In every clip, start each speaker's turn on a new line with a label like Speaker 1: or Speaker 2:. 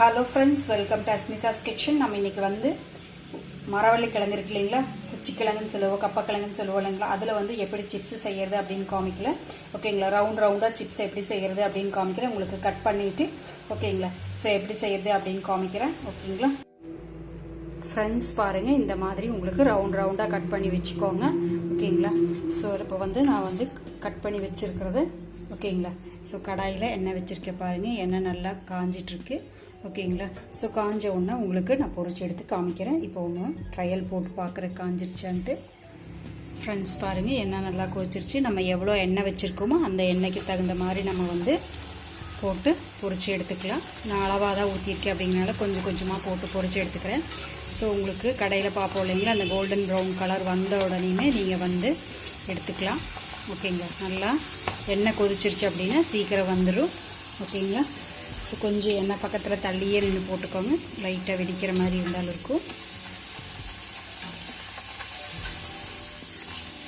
Speaker 1: Hello friends, welcome to Asmitha's Kitchen. நம்ம இன்னைக்கு வந்து மரவள்ளி கிழங்கு இருக்கு இல்லீங்களா, குச்சி கிழங்குன்னு சொல்லுவோம், கப்ப கிழங்குன்னு சொல்லுவோம் இல்லீங்களா, அதுல வந்து எப்படி சிப்ஸ் செய்யறது அப்படினு காமிக்கல. ஓகேங்களா, ரவுண்டா சிப்ஸ் எப்படி செய்யறது அப்படினு காமிக்கிறேன். உங்களுக்கு கட் பண்ணிட்டு ஓகேங்களா, சோ எப்படி செய்யறது அப்படினு காமிக்கிறேன். ஓகேங்களா ஃப்ரெண்ட்ஸ், பாருங்க இந்த மாதிரி உங்களுக்கு ரவுண்டா கட் பண்ணி வெச்சுக்கோங்க. ஓகேங்களா, சோ இப்போ வந்து நான் வந்து கட் பண்ணி வெச்சிருக்கிறது. ஓகேங்களா, சோ கடாயில எண்ணெய் வெச்சிருக்கேன். பாருங்க எண்ணெய் நல்லா காஞ்சிட்டு இருக்கு. ஓகேங்களா, ஸோ காஞ்ச உடனே உங்களுக்கு நான் பொரிச்சு எடுத்து காமிக்கிறேன். இப்போ ஒன்று ட்ரையல் போட்டு பார்க்குறேன் காஞ்சிருச்சான்ட்டு. ஃப்ரெண்ட்ஸ் பாருங்கள், எண்ணெய் நல்லா கொதிச்சிருச்சு. நம்ம எவ்வளோ எண்ணெய் வச்சுருக்கோமோ அந்த எண்ணெய்க்கு தகுந்த மாதிரி நம்ம வந்து போட்டு பொரிச்சு எடுத்துக்கலாம். நான் அளவாக தான் ஊற்றிருக்கேன் அப்படிங்கிறனால கொஞ்சம் கொஞ்சமாக போட்டு பொரிச்சு எடுத்துக்கிறேன். ஸோ உங்களுக்கு கடையில் பார்ப்போம் இல்லைங்களா, அந்த கோல்டன் ப்ரௌன் கலர் வந்த உடனேயுமே நீங்கள் வந்து எடுத்துக்கலாம். ஓகேங்களா, நல்லா எண்ணெய் கொதிச்சிருச்சு அப்படின்னா சீக்கிரம் வந்துடும். ஓகேங்களா, ஸோ கொஞ்சம் எண்ணெய் பக்கத்தில் தள்ளியே நின்று போட்டுக்கோங்க, லைட்டாக வெடிக்கிற மாதிரி இருந்தாலும் இருக்கும்.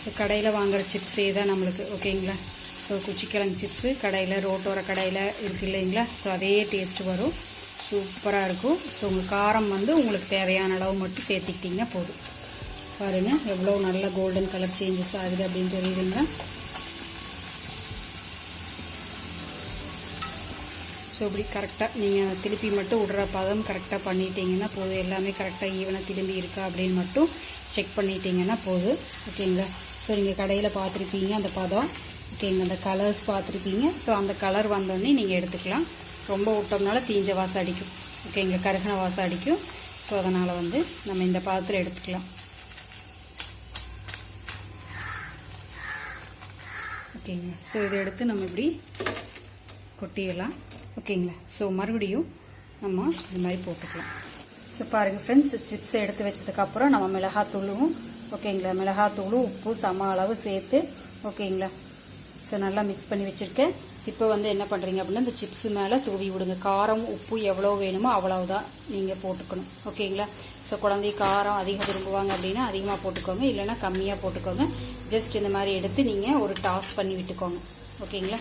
Speaker 1: ஸோ கடையில் வாங்குகிற சிப்ஸே தான் நம்மளுக்கு. ஓகேங்களா, ஸோ குச்சிக்கிழங்கு சிப்ஸு கடையில் ரோட்டோர கடையில் இருக்குது இல்லைங்களா, ஸோ அதே டேஸ்ட்டு வரும், சூப்பராக இருக்கும். ஸோ உங்களுக்கு காரம் வந்து உங்களுக்கு தேவையான அளவு மட்டும் சேர்த்துக்கிட்டிங்கன்னா போதும். பாருங்கள் எவ்வளோ நல்ல கோல்டன் கலர் சேஞ்சஸ் ஆகுது அப்படின்னு தெரியுதுங்களா. ஸோ இப்படி கரெக்டாக நீங்கள் திருப்பி மட்டும் விடுற பதம் கரெக்டாக பண்ணிட்டீங்கன்னா போதும். எல்லாமே கரெக்டாக ஈவனாக திரும்பி இருக்கா அப்படின்னு மட்டும் செக் பண்ணிட்டீங்கன்னா போதும். ஓகேங்களா, ஸோ நீங்கள் கடையில் பார்த்துருப்பீங்க அந்த பதம். ஓகேங்க, அந்த கலர்ஸ் பார்த்துருப்பீங்க. ஸோ அந்த கலர் வந்தோடனே நீங்கள் எடுத்துக்கலாம். ரொம்ப விட்டோம்னால தீஞ்ச வாசம் அடிக்கும். ஓகேங்களா, கருகின வாசம் அடிக்கும். ஸோ அதனால் வந்து நம்ம இந்த பாத்திரம் எடுத்துக்கலாம். ஓகேங்களா, ஸோ இதை எடுத்து நம்ம இப்படி கொட்டிடலாம். ஓகேங்களா, ஸோ மறுபடியும் நம்ம இந்த மாதிரி போட்டுக்கலாம். ஸோ பாருங்கள் ஃப்ரெண்ட்ஸ், சிப்ஸை எடுத்து வச்சதுக்கப்புறம் நம்ம மிளகாத்தூளும் ஓகேங்களா, மிளகாத்தூளும் உப்பு சம அளவு சேர்த்து ஓகேங்களா, ஸோ நல்லா மிக்ஸ் பண்ணி வச்சுருக்கேன். இப்போ வந்து என்ன பண்ணுறீங்க அப்படின்னா இந்த சிப்ஸு மேலே தூவி விடுங்க. காரம் உப்பு எவ்வளோ வேணுமோ அவ்வளவுதான் நீங்கள் போட்டுக்கணும். ஓகேங்களா, ஸோ குழந்தை காரம் அதிகம் விரும்புவாங்க அப்படின்னா அதிகமாக போட்டுக்கோங்க, இல்லைன்னா கம்மியாக போட்டுக்கோங்க. ஜஸ்ட் இந்த மாதிரி எடுத்து நீங்கள் ஒரு டாஸ் பண்ணி விட்டுக்கோங்க. ஓகேங்களா,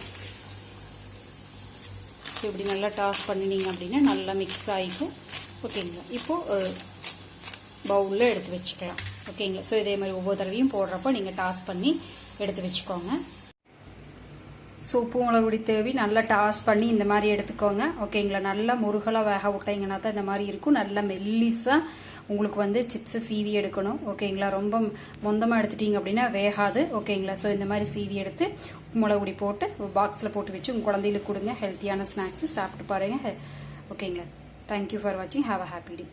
Speaker 1: ஸோ இப்படி நல்லா டாஸ் பண்ணினீங்க அப்படின்னா நல்லா மிக்ஸ் ஆகிக்கும். ஓகேங்களா, இப்போது பவுலில் எடுத்து வச்சுக்கலாம். ஓகேங்களா, ஸோ இதே மாதிரி ஒவ்வொரு தடவையும் போடுறப்போ நீங்கள் டாஸ் பண்ணி எடுத்து வச்சுக்கோங்க. ஸோ உப்பு மிளகுடி தேவி நல்லா டாஸ் பண்ணி இந்த மாதிரி எடுத்துக்கோங்க. ஓகேங்களா, நல்லா முருகலாக வேக விட்டிங்கன்னா தான் இந்த மாதிரி இருக்கும். நல்லா மெல்லிஸாக உங்களுக்கு வந்து சிப்ஸை சீவி எடுக்கணும். ஓகேங்களா, ரொம்ப மொந்தமாக எடுத்துட்டீங்க அப்படின்னா வேகாது. ஓகேங்களா, ஸோ இந்த மாதிரி சீவி எடுத்து மிளகுடி போட்டு பாக்ஸில் போட்டு வச்சு உங்கள் குழந்தைகளுக்கு கொடுங்க. ஹெல்த்தியான ஸ்நாக்ஸு சாப்பிட்டு பாருங்கள். ஓகேங்களா, தேங்க்யூ ஃபார் வாட்சிங். Have a happy day.